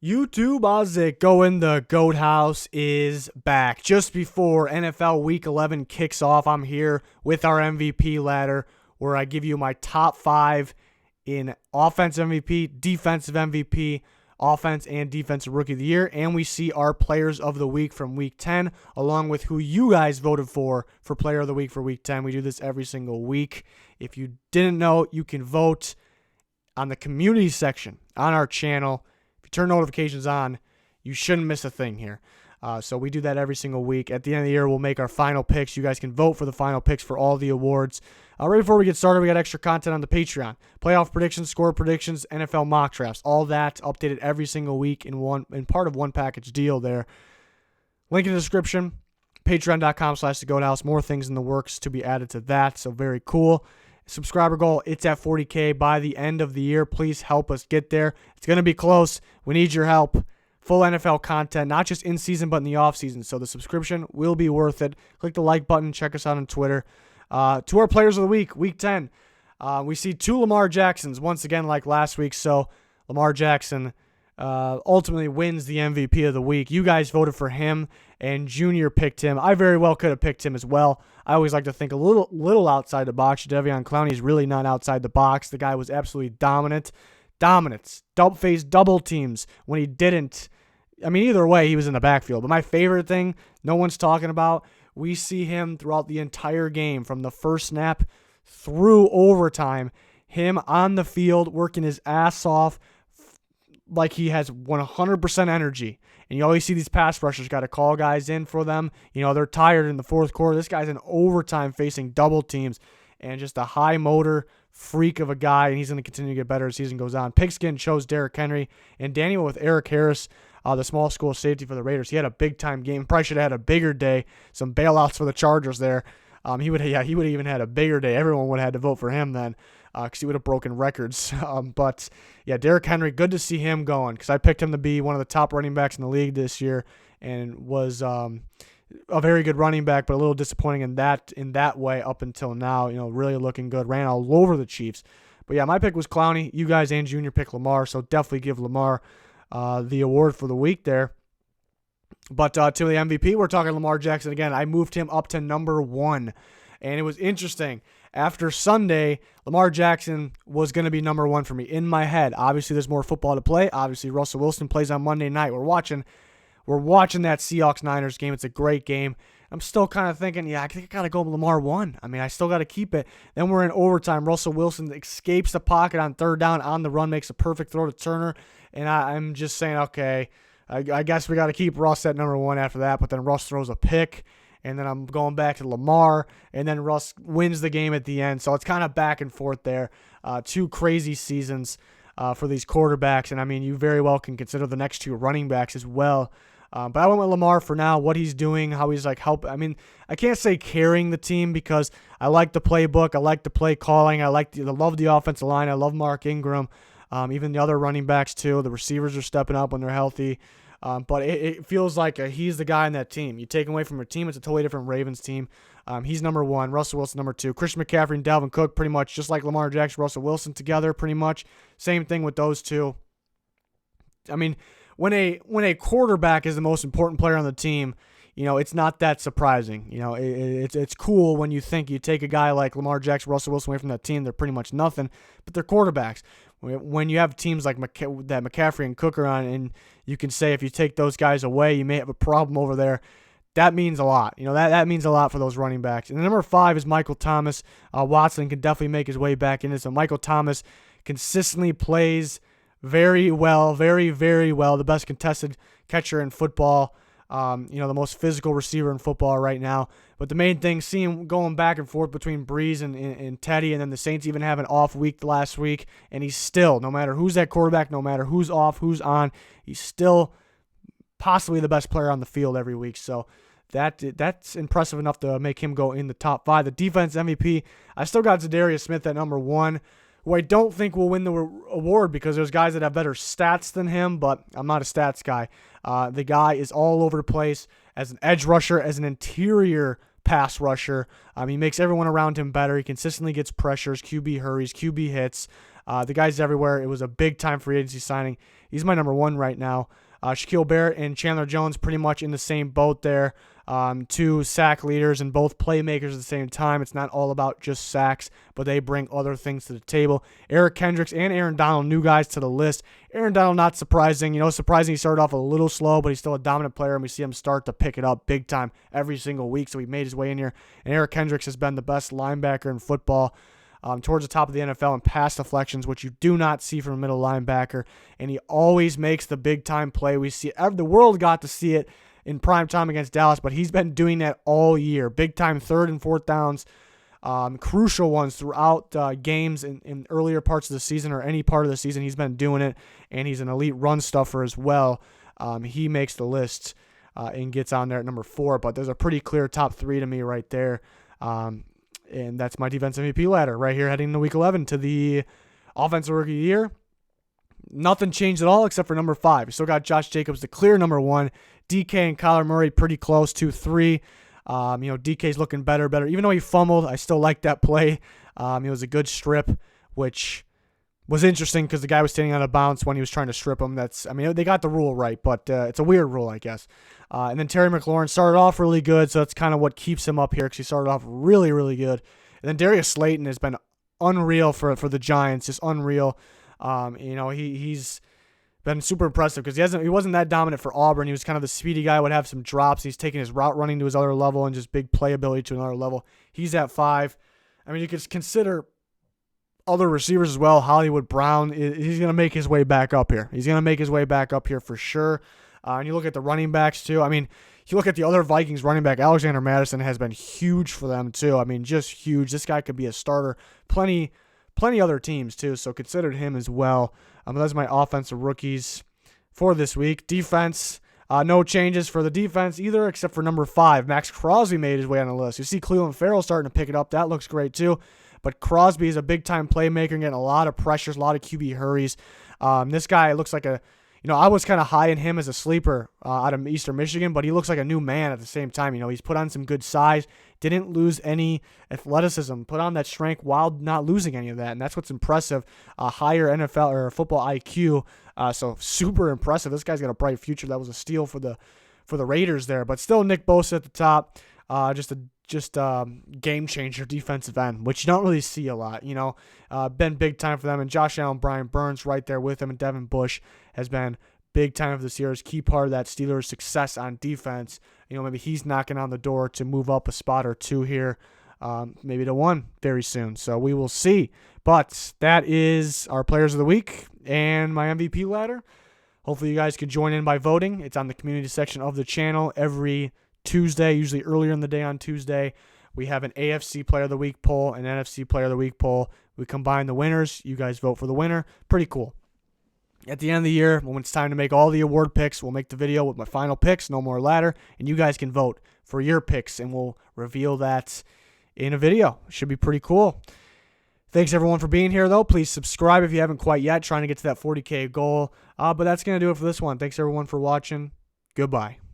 YouTube, how's it going? The GOAT House is back. Just before NFL Week 11 kicks off, I'm here with our MVP ladder where I give you my top 5 in offensive MVP, defensive MVP, offense and defensive rookie of the year, and we see our players of the week from week 10 along with who you guys voted for player of the week for week 10. We do this every single week. If you didn't know, you can vote on the community section on our channel. Turn notifications on, you shouldn't miss a thing here. So we do that every single week. At the end of the year, we'll make our final picks. You guys can vote for the final picks for all the awards. Right before we get started, we got extra content on the Patreon. Playoff predictions, score predictions, NFL mock drafts. All that updated every single week in part of one package deal there. Link in the description. Patreon.com/thegoathouse. More things in the works to be added to that. So very cool. Subscriber goal, it's at 40K by the end of the year. Please help us get there. It's going to be close. We need your help. Full NFL content, not just in season, but in the off season. So the subscription will be worth it. Click the like button. Check us out on Twitter. To our players of the week, week 10. We see 2 Lamar Jacksons once again like last week. So Lamar Jackson ultimately wins the MVP of the week. You guys voted for him, and Junior picked him. I very well could have picked him as well. I always like to think a little outside the box. Jadeveon Clowney is really not outside the box. The guy was absolutely dominant. Dominance. Faced double teams when he didn't. I mean, either way, he was in the backfield. But my favorite thing, no one's talking about, we see him throughout the entire game from the first snap through overtime, him on the field working his ass off, like he has 100% energy. And you always see these pass rushers got to call guys in for them. You know, they're tired in the fourth quarter. This guy's in overtime facing double teams and just a high motor freak of a guy, and he's going to continue to get better as the season goes on. Pigskin chose Derrick Henry, and Daniel with Eric Harris, the small school safety for the Raiders. He had a big-time game. Probably should have had a bigger day. Some bailouts for the Chargers there. He would have even had a bigger day. Everyone would have had to vote for him then, because he would have broken records. But yeah, Derrick Henry, good to see him going, because I picked him to be one of the top running backs in the league this year, and was a very good running back, but a little disappointing in that way up until now. You know, really looking good. Ran all over the Chiefs. But yeah, my pick was Clowney. You guys and Junior picked Lamar, so definitely give Lamar the award for the week there. But to the MVP, we're talking Lamar Jackson again. I moved him up to number 1. And it was interesting. After Sunday, Lamar Jackson was going to be number 1 for me in my head. Obviously, there's more football to play. Obviously, Russell Wilson plays on Monday night. We're watching that Seahawks-Niners game. It's a great game. I'm still kind of thinking, yeah, I think I got to go Lamar 1. I mean, I still got to keep it. Then we're in overtime. Russell Wilson escapes the pocket on third down on the run, makes a perfect throw to Turner. And I'm just saying, okay, I guess we got to keep Russ at number 1 after that. But then Russ throws a pick. And then I'm going back to Lamar, and then Russ wins the game at the end. So it's kind of back and forth there. 2 crazy seasons for these quarterbacks. And, I mean, you very well can consider the next 2 running backs as well. But I went with Lamar for now, what he's doing, how he's like help. I mean, I can't say carrying the team because I like the playbook. I like the play calling. I love the offensive line. I love Mark Ingram. Even the other running backs, too. The receivers are stepping up when they're healthy. But it feels like he's the guy in that team. You take him away from your team, it's a totally different Ravens team. He's number 1. Russell Wilson, number 2. Christian McCaffrey and Dalvin Cook, pretty much just like Lamar Jackson, Russell Wilson together, pretty much. Same thing with those two. I mean, when a quarterback is the most important player on the team, you know, it's not that surprising. You know, it's cool when you think you take a guy like Lamar Jackson, Russell Wilson away from that team, they're pretty much nothing, but they're quarterbacks. When you have teams like that McCaffrey and Cook are on, and you can say if you take those guys away, you may have a problem over there. That means a lot. You know, that means a lot for those running backs. And number 5 is Michael Thomas. Watson can definitely make his way back into it. So Michael Thomas consistently plays very well, very, very well. The best contested catcher in football. The most physical receiver in football right now. But the main thing, seeing going back and forth between Breeze and Teddy, and then the Saints even have an off week last week, and he's still, no matter who's at quarterback, no matter who's off, who's on, he's still possibly the best player on the field every week. So that's impressive enough to make him go in the top 5. The defense MVP, I still got Zadarius Smith at number 1. Who I don't think will win the award because there's guys that have better stats than him, but I'm not a stats guy. The guy is all over the place as an edge rusher, as an interior pass rusher. He makes everyone around him better. He consistently gets pressures, QB hurries, QB hits. The guy's everywhere. It was a big-time free agency signing. He's my number 1 right now. Shaquille Barrett and Chandler Jones pretty much in the same boat there. 2 sack leaders and both playmakers at the same time. It's not all about just sacks, but they bring other things to the table. Eric Kendricks and Aaron Donald, new guys to the list. Aaron Donald, not surprising. Surprising he started off a little slow, but he's still a dominant player, and we see him start to pick it up big time every single week, so he made his way in here. And Eric Kendricks has been the best linebacker in football. Towards the top of the NFL in pass deflections, which you do not see from a middle linebacker, and he always makes the big-time play. The world got to see it in prime time against Dallas, but he's been doing that all year. Big-time 3rd and 4th downs, crucial ones throughout games in earlier parts of the season or any part of the season. He's been doing it, and he's an elite run stuffer as well. He makes the list and gets on there at number 4, but there's a pretty clear top 3 to me right there. And that's my defensive MVP ladder right here heading into Week 11 to the Offensive Rookie of the Year. Nothing changed at all except for number 5. We still got Josh Jacobs, the clear number 1. DK and Kyler Murray pretty close, 2-3. DK's looking better. Even though he fumbled, I still like that play. It was a good strip, which was interesting because the guy was standing on a bounce when he was trying to strip him. They got the rule right, but it's a weird rule, I guess. And then Terry McLaurin started off really good, so that's kind of what keeps him up here because he started off really, really good. And then Darius Slayton has been unreal for the Giants, just unreal. He's been super impressive because he wasn't that dominant for Auburn. He was kind of the speedy guy, would have some drops. He's taking his route running to his other level and just big playability to another level. He's at 5. You could consider other receivers as well. Hollywood Brown, he's going to make his way back up here. He's going to make his way back up here for sure. And you look at the running backs too. You look at the other Vikings running back, Alexander Madison has been huge for them too. Just huge. This guy could be a starter. Plenty other teams too, so considered him as well. Those are my offensive rookies for this week. Defense, no changes for the defense either except for number 5. Max Crosby made his way on the list. You see Cleveland Farrell starting to pick it up. That looks great too. But Crosby is a big-time playmaker, getting a lot of pressures, a lot of QB hurries. This guy looks like I was kind of high in him as a sleeper out of Eastern Michigan, but he looks like a new man at the same time. He's put on some good size, didn't lose any athleticism, put on that strength while not losing any of that, and that's what's impressive. Higher NFL or football IQ, so super impressive. This guy's got a bright future. That was a steal for the Raiders there, but still Nick Bosa at the top, just a game changer defensive end, which you don't really see a lot. Been big time for them, and Josh Allen, Brian Burns right there with him, and Devin Bush has been big time for this year. Is key part of that Steelers' success on defense. Maybe he's knocking on the door to move up a spot or 2 here, maybe to 1 very soon. So we will see. But that is our players of the week and my MVP ladder. Hopefully you guys can join in by voting. It's on the community section of the channel every Tuesday, usually earlier in the day on Tuesday. We have an AFC Player of the Week poll, an NFC Player of the Week poll. We combine the winners. You guys vote for the winner. Pretty cool. At the end of the year, when it's time to make all the award picks, we'll make the video with my final picks, no more ladder, and you guys can vote for your picks, and we'll reveal that in a video. It should be pretty cool. Thanks, everyone, for being here, though. Please subscribe if you haven't quite yet, trying to get to that 40K goal. But that's going to do it for this one. Thanks, everyone, for watching. Goodbye.